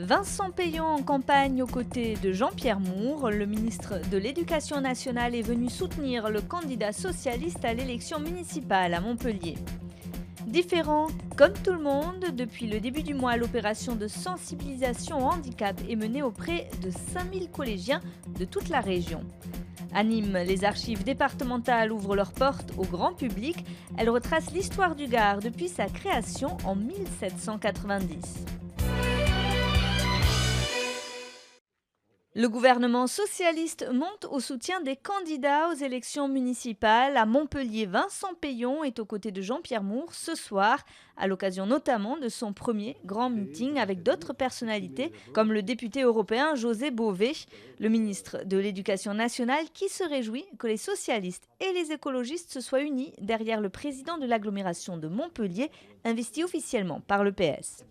Vincent Peillon en campagne aux côtés de Jean-Pierre Moore. Le ministre de l'Éducation nationale est venu soutenir le candidat socialiste à l'élection municipale à Montpellier. Différent, comme tout le monde, depuis le début du mois, l'opération de sensibilisation au handicap est menée auprès de 5000 collégiens de toute la région. À Nîmes, les archives départementales ouvrent leurs portes au grand public. Elles retracent l'histoire du Gard depuis sa création en 1790. Le gouvernement socialiste monte au soutien des candidats aux élections municipales. À Montpellier, Vincent Peillon est aux côtés de Jean-Pierre Moore ce soir, à l'occasion notamment de son premier grand meeting avec d'autres personnalités, comme le député européen José Bové, le ministre de l'Éducation nationale, qui se réjouit que les socialistes et les écologistes se soient unis derrière le président de l'agglomération de Montpellier, investi officiellement par le PS.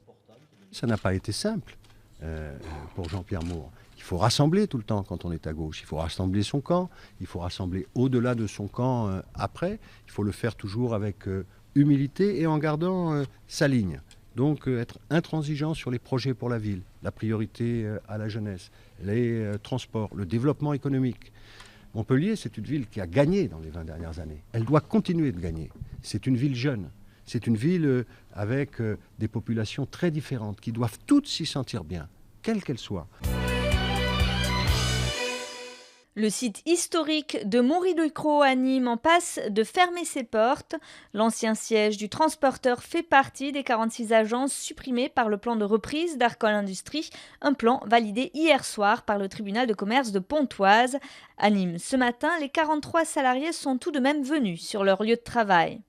Ça n'a pas été simple pour Jean-Pierre Moore. Il faut rassembler tout le temps quand on est à gauche. Il faut rassembler son camp, il faut rassembler au-delà de son camp après. Il faut le faire toujours avec humilité et en gardant sa ligne. Donc être intransigeant sur les projets pour la ville, la priorité à la jeunesse, les transports, le développement économique. Montpellier, c'est une ville qui a gagné dans les 20 dernières années. Elle doit continuer de gagner. C'est une ville jeune. C'est une ville avec des populations très différentes qui doivent toutes s'y sentir bien, quelles qu'elles soient. Le site historique de Montry-le-Cros à Nîmes en passe de fermer ses portes. L'ancien siège du transporteur fait partie des 46 agences supprimées par le plan de reprise d'Arcole Industrie, un plan validé hier soir par le tribunal de commerce de Pontoise. À Nîmes, ce matin, les 43 salariés sont tout de même venus sur leur lieu de travail.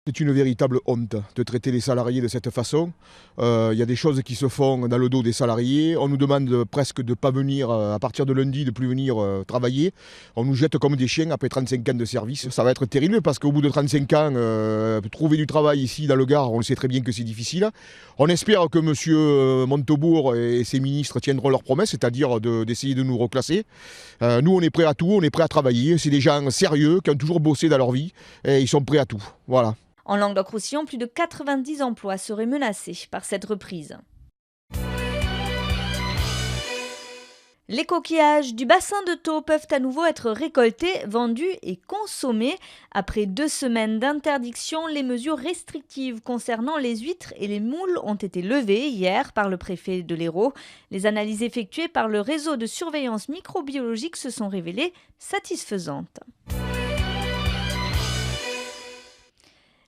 C'est une véritable honte de traiter les salariés de cette façon. Il y a des choses qui se font dans le dos des salariés. On nous demande presque de ne pas venir, à partir de lundi, de ne plus venir travailler. On nous jette comme des chiens après 35 ans de service. Ça va être terrible parce qu'au bout de 35 ans, trouver du travail ici dans le Gard, on le sait très bien que c'est difficile. On espère que M. Montebourg et ses ministres tiendront leurs promesses, c'est-à-dire d'essayer de nous reclasser. Nous, on est prêts à tout, on est prêts à travailler. C'est des gens sérieux qui ont toujours bossé dans leur vie et ils sont prêts à tout. Voilà. En Languedoc-Roussillon, plus de 90 emplois seraient menacés par cette reprise. Les coquillages du bassin de Thau peuvent à nouveau être récoltés, vendus et consommés. Après 2 semaines d'interdiction, les mesures restrictives concernant les huîtres et les moules ont été levées hier par le préfet de l'Hérault. Les analyses effectuées par le réseau de surveillance microbiologique se sont révélées satisfaisantes.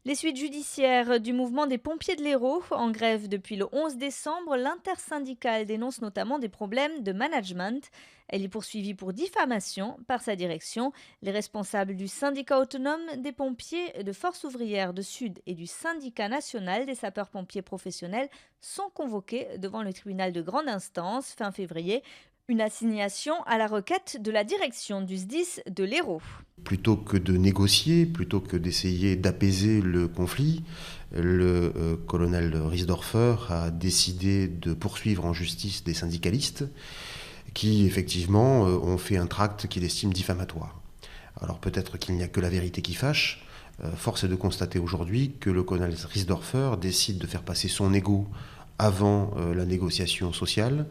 Les suites judiciaires du mouvement des pompiers de l'Hérault, en grève depuis le 11 décembre, l'intersyndicale dénonce notamment des problèmes de management. Elle est poursuivie pour diffamation par sa direction. Les responsables du syndicat autonome des pompiers de Force ouvrière de Sud et du syndicat national des sapeurs-pompiers professionnels sont convoqués devant le tribunal de grande instance fin février. Une assignation à la requête de la direction du SDIS de l'Hérault. Plutôt que de négocier, plutôt que d'essayer d'apaiser le conflit, le colonel Riesdorfer a décidé de poursuivre en justice des syndicalistes qui, effectivement, ont fait un tract qu'il estime diffamatoire. Alors peut-être qu'il n'y a que la vérité qui fâche. Force est de constater aujourd'hui que le colonel Riesdorfer décide de faire passer son ego avant la négociation sociale.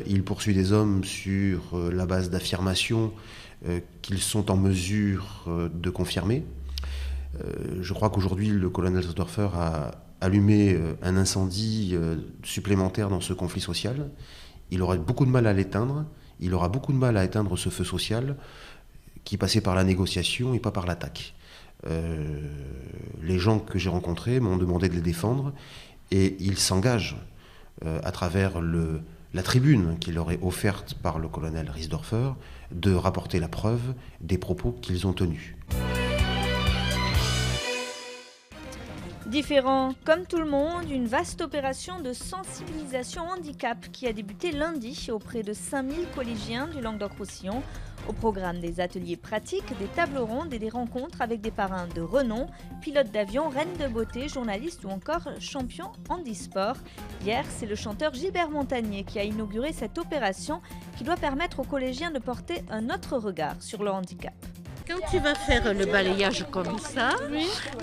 Il poursuit des hommes sur la base d'affirmations qu'ils sont en mesure de confirmer. Je crois qu'aujourd'hui, le colonel Riesdorfer a allumé un incendie supplémentaire dans ce conflit social. Il aurait beaucoup de mal à l'éteindre. Il aura beaucoup de mal à éteindre ce feu social qui passait par la négociation et pas par l'attaque. Les gens que j'ai rencontrés m'ont demandé de les défendre et ils s'engagent à travers la tribune qui leur est offerte par le colonel Riesdorfer de rapporter la preuve des propos qu'ils ont tenus. Différent, comme tout le monde, une vaste opération de sensibilisation handicap qui a débuté lundi auprès de 5000 collégiens du Languedoc-Roussillon. Au programme des ateliers pratiques, des tables rondes et des rencontres avec des parrains de renom, pilotes d'avion, reines de beauté, journalistes ou encore champions handisport. Hier, c'est le chanteur Gilbert Montagnier qui a inauguré cette opération qui doit permettre aux collégiens de porter un autre regard sur le handicap. Quand tu vas faire le balayage comme ça,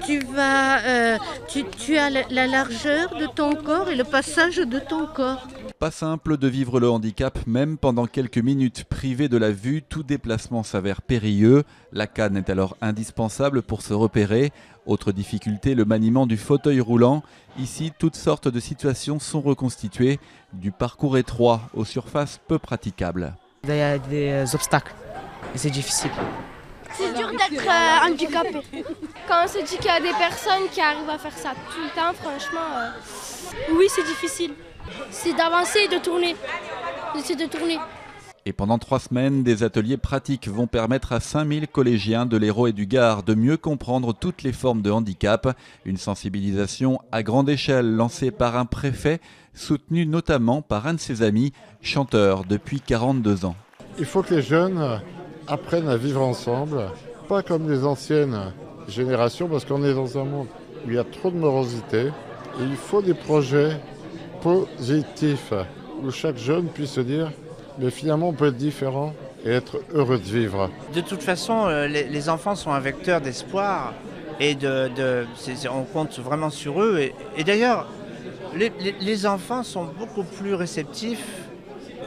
tu as la largeur de ton corps et le passage de ton corps. Pas simple de vivre le handicap, même pendant quelques minutes. Privé de la vue, tout déplacement s'avère périlleux. La canne est alors indispensable pour se repérer. Autre difficulté, le maniement du fauteuil roulant. Ici, toutes sortes de situations sont reconstituées. Du parcours étroit aux surfaces peu praticables. Il y a des obstacles et c'est difficile. C'est dur d'être handicapé. Quand on se dit qu'il y a des personnes qui arrivent à faire ça tout le temps, franchement, oui, c'est difficile. C'est d'avancer et de tourner. C'est de tourner. Et pendant 3 semaines, des ateliers pratiques vont permettre à 5000 collégiens de l'Hérault et du Gard de mieux comprendre toutes les formes de handicap. Une sensibilisation à grande échelle lancée par un préfet, soutenu notamment par un de ses amis, chanteur depuis 42 ans. Il faut que les jeunes apprennent à vivre ensemble, pas comme les anciennes générations, parce qu'on est dans un monde où il y a trop de morosité. Et il faut des projets positifs, où chaque jeune puisse se dire mais finalement on peut être différent et être heureux de vivre. De toute façon, les enfants sont un vecteur d'espoir et on compte vraiment sur eux. Et d'ailleurs, les enfants sont beaucoup plus réceptifs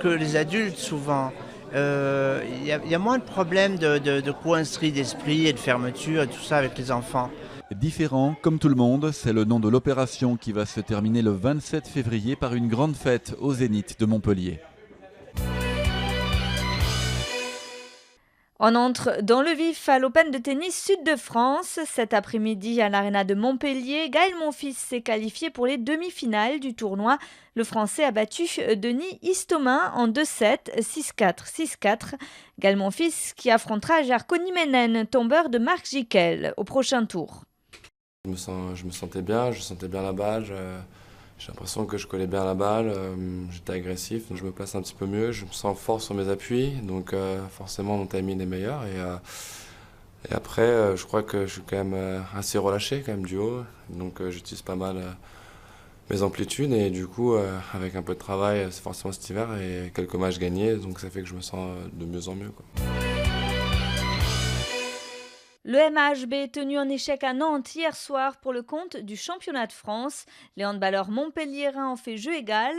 que les adultes souvent. Il y a moins de problèmes de coincerie d'esprit et de fermeture et tout ça avec les enfants. Différent, comme tout le monde, c'est le nom de l'opération qui va se terminer le 27 février par une grande fête au Zénith de Montpellier. On entre dans le vif à l'Open de tennis Sud de France. Cet après-midi à l'Arena de Montpellier, Gaël Monfils s'est qualifié pour les demi-finales du tournoi. Le Français a battu Denis Istomin en 2-7, 6-4, 6-4. Gaël Monfils qui affrontera Jarko Nieminen, tombeur de Marc Jiquel, au prochain tour. Je me sentais bien, je sentais bien la balle, j'ai l'impression que je collais bien la balle, j'étais agressif, donc je me place un petit peu mieux, je me sens fort sur mes appuis, donc forcément mon timing est meilleur. Et après, je crois que je suis quand même assez relâché quand même du haut, donc j'utilise pas mal mes amplitudes et du coup, avec un peu de travail, c'est forcément cet hiver et quelques matchs gagnés, donc ça fait que je me sens de mieux en mieux, quoi. Le MHB tenu en échec à Nantes hier soir pour le compte du championnat de France. Les handballeurs montpelliérains ont fait jeu égal,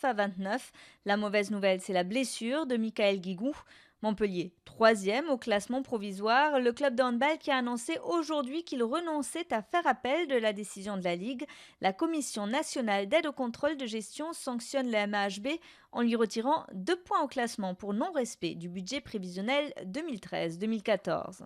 29-29. La mauvaise nouvelle, c'est la blessure de Michael Guigou. Montpellier, 3e au classement provisoire. Le club de handball qui a annoncé aujourd'hui qu'il renonçait à faire appel de la décision de la Ligue. La Commission nationale d'aide au contrôle de gestion sanctionne le MHB en lui retirant 2 points au classement pour non-respect du budget prévisionnel 2013-2014.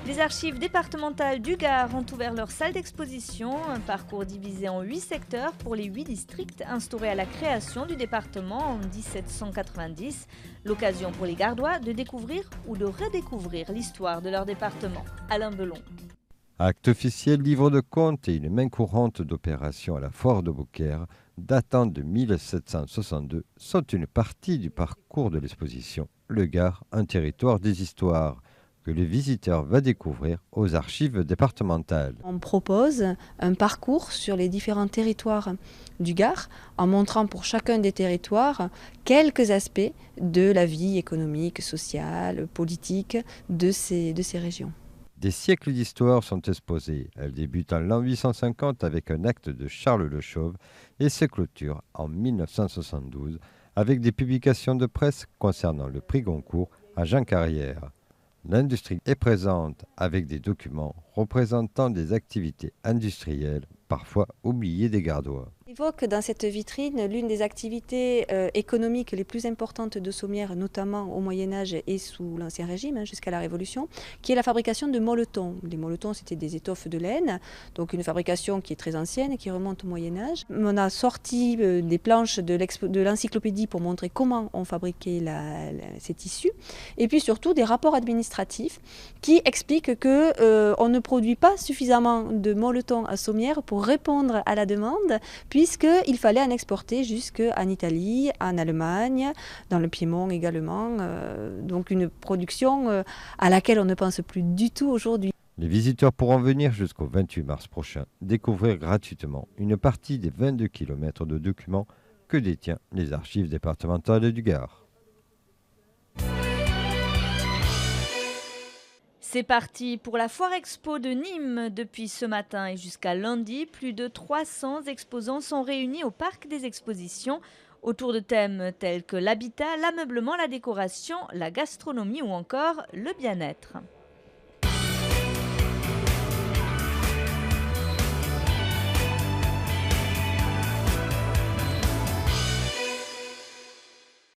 Les archives départementales du Gard ont ouvert leur salle d'exposition, un parcours divisé en 8 secteurs pour les 8 districts instaurés à la création du département en 1790. L'occasion pour les Gardois de découvrir ou de redécouvrir l'histoire de leur département. Alain Belon. Acte officiel, livre de compte et une main courante d'opérations à la foire de Beaucaire, datant de 1762, sont une partie du parcours de l'exposition. Le Gard, un territoire des histoires, que le visiteur va découvrir aux archives départementales. On propose un parcours sur les différents territoires du Gard, en montrant pour chacun des territoires quelques aspects de la vie économique, sociale, politique de ces régions. Des siècles d'histoire sont exposés. Elle débute en l'an 850 avec un acte de Charles Le Chauve et se clôture en 1972 avec des publications de presse concernant le prix Goncourt à Jean Carrière. L'industrie est présente avec des documents représentant des activités industrielles, parfois oubliées des Gardois. On évoque dans cette vitrine l'une des activités économiques les plus importantes de Sommières, notamment au Moyen-Âge et sous l'Ancien Régime, jusqu'à la Révolution, qui est la fabrication de molletons. Les molletons, c'était des étoffes de laine, donc une fabrication qui est très ancienne, qui remonte au Moyen-Âge. On a sorti des planches de l'encyclopédie pour montrer comment on fabriquait ces tissus, et puis surtout des rapports administratifs qui expliquent qu'on ne produit pas suffisamment de molletons à Sommières pour répondre à la demande, puisqu'il fallait en exporter jusqu'en Italie, en Allemagne, dans le Piémont également. Donc une production à laquelle on ne pense plus du tout aujourd'hui. Les visiteurs pourront venir jusqu'au 28 mars prochain découvrir gratuitement une partie des 22 km de documents que détient les archives départementales du Gard. C'est parti pour la Foire Expo de Nîmes. Depuis ce matin et jusqu'à lundi, plus de 300 exposants sont réunis au Parc des Expositions autour de thèmes tels que l'habitat, l'ameublement, la décoration, la gastronomie ou encore le bien-être.